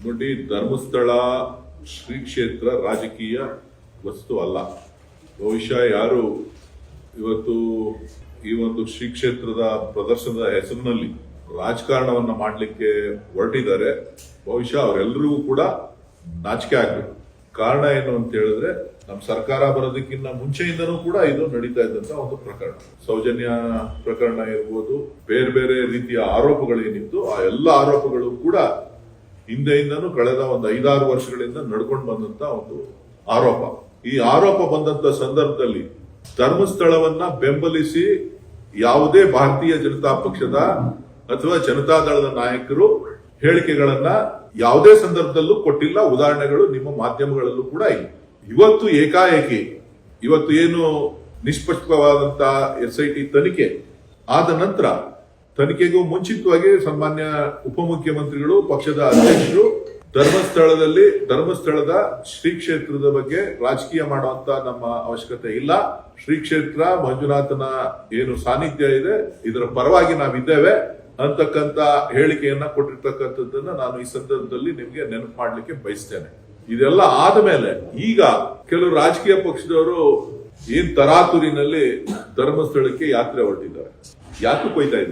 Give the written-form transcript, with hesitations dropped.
ನೋಡಿ, ಧರ್ಮಸ್ಥಳ ಶ್ರೀ ಕ್ಷೇತ್ರ ರಾಜಕೀಯ ವಸ್ತು ಅಲ್ಲ. ಬಹುಶಃ ಯಾರು ಇವತ್ತು ಈ ಒಂದು ಶ್ರೀ ಕ್ಷೇತ್ರದ ಪ್ರದರ್ಶನದ ಹೆಸರಿನಲ್ಲಿ ರಾಜಕಾರಣವನ್ನ ಮಾಡಲಿಕ್ಕೆ ಹೊರಟಿದ್ದಾರೆ, ಬಹುಶಃ ಅವರೆಲ್ಲರಿಗೂ ಕೂಡ ನಾಚಿಕೆ ಆಗ್ಬೇಕು. ಕಾರಣ ಏನು ಅಂತ ಹೇಳಿದ್ರೆ, ನಮ್ಮ ಸರ್ಕಾರ ಬರೋದಕ್ಕಿಂತ ಮುಂಚೆಯಿಂದನೂ ಕೂಡ ಇದು ನಡೀತಾ ಇದ್ದಂತ ಒಂದು ಪ್ರಕರಣ. ಸೌಜನ್ಯ ಪ್ರಕರಣ ಇರ್ಬೋದು, ಬೇರೆ ಬೇರೆ ರೀತಿಯ ಆರೋಪಗಳೇನಿತ್ತು, ಆ ಎಲ್ಲ ಆರೋಪಗಳು ಕೂಡ ಹಿಂದೆಯಿಂದನೂ ಕಳೆದ ಒಂದು 5-6 ವರ್ಷಗಳಿಂದ ನಡ್ಕೊಂಡು ಬಂದಂತ ಒಂದು ಆರೋಪ. ಈ ಆರೋಪ ಬಂದಂತ ಸಂದರ್ಭದಲ್ಲಿ ಧರ್ಮಸ್ಥಳವನ್ನ ಬೆಂಬಲಿಸಿ ಯಾವುದೇ ಭಾರತೀಯ ಜನತಾ ಪಕ್ಷದ ಅಥವಾ ಜನತಾದಳದ ನಾಯಕರು ಹೇಳಿಕೆಗಳನ್ನ ಯಾವುದೇ ಸಂದರ್ಭದಲ್ಲೂ ಕೊಟ್ಟಿಲ್ಲ. ಉದಾಹರಣೆಗಳು ನಿಮ್ಮ ಮಾಧ್ಯಮಗಳಲ್ಲೂ ಕೂಡ ಇಲ್ಲ. ಇವತ್ತು ಏಕಾಏಕಿ ಇವತ್ತು ಏನು ನಿಷ್ಪಕ್ಷವಾದಂತ SIT ತನಿಖೆ ಆದ ನಂತರ, ತನಿಖೆಗೂ ಮುಂಚಿತವಾಗಿ ಸನ್ಮಾನ್ಯ ಉಪಮುಖ್ಯಮಂತ್ರಿಗಳು, ಪಕ್ಷದ ಅಧ್ಯಕ್ಷರು ಧರ್ಮಸ್ಥಳದ ಶ್ರೀ ಕ್ಷೇತ್ರದ ಬಗ್ಗೆ ರಾಜಕೀಯ ಮಾಡುವಂತ ನಮ್ಮ ಅವಶ್ಯಕತೆ ಇಲ್ಲ. ಶ್ರೀ ಕ್ಷೇತ್ರ ಮಂಜುನಾಥನ ಏನು ಸಾನ್ನಿಧ್ಯ ಇದೆ, ಇದರ ಪರವಾಗಿ ನಾವಿದ್ದೇವೆ ಅಂತಕ್ಕಂತ ಹೇಳಿಕೆಯನ್ನ ಕೊಟ್ಟಿರ್ತಕ್ಕಂಥದ್ದನ್ನ ನಾನು ಈ ಸಂದರ್ಭದಲ್ಲಿ ನಿಮ್ಗೆ ನೆನಪು ಮಾಡ್ಲಿಕ್ಕೆ ಬಯಸ್ತೇನೆ. ಇದೆಲ್ಲ ಆದ್ಮೇಲೆ ಈಗ ಕೆಲವು ರಾಜಕೀಯ ಪಕ್ಷದವರು ಏನ್ ತರಾತುರಿನಲ್ಲಿ ಧರ್ಮಸ್ಥಳಕ್ಕೆ ಯಾತ್ರೆ ಹೊರಟಿದ್ದಾರೆ. ಯಾಕೆ ಕೊಯ್ತಾ ಇದ್ದಾರೆ?